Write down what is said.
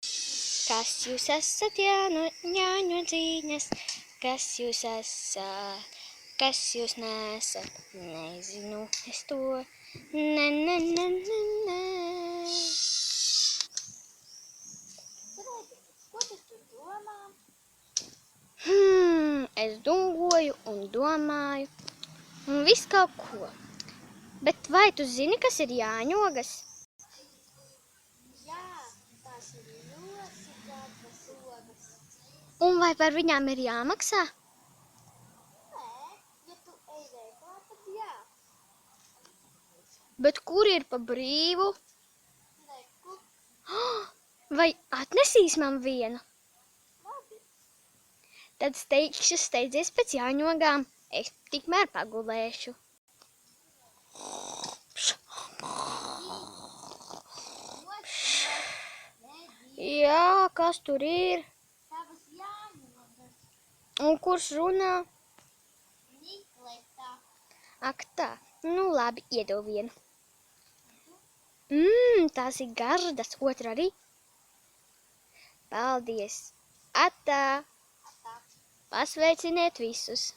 Kas jūs esat, Jāņu dzīņas? Kas jūs esat? Kas jūs nesat? Nezinu es to. Ne. Ko tu tur domā? Es dungoju un domāju. Un viss kaut ko. Bet vai tu zini, kas ir jāņogas? Jā, tās ir ļoti gardas ogas. Un vai par viņām ir jāmaksā? Nē, ja tu ej veikalā, tad jā. Bet kur ir pa brīvu? Reku, Vai atnesīs man vienu? labi. Tad steidzies pēc jāņogām. Es tikmēr pagulēšu. Jā, kas tur ir? Tavas jāņogas. Un kurš runā? Nikleta. Ak tā, nu labi, iedod vienu. Tās ir gardas, otra arī. Paldies! Atā! Atā. Pasveiciniet visus!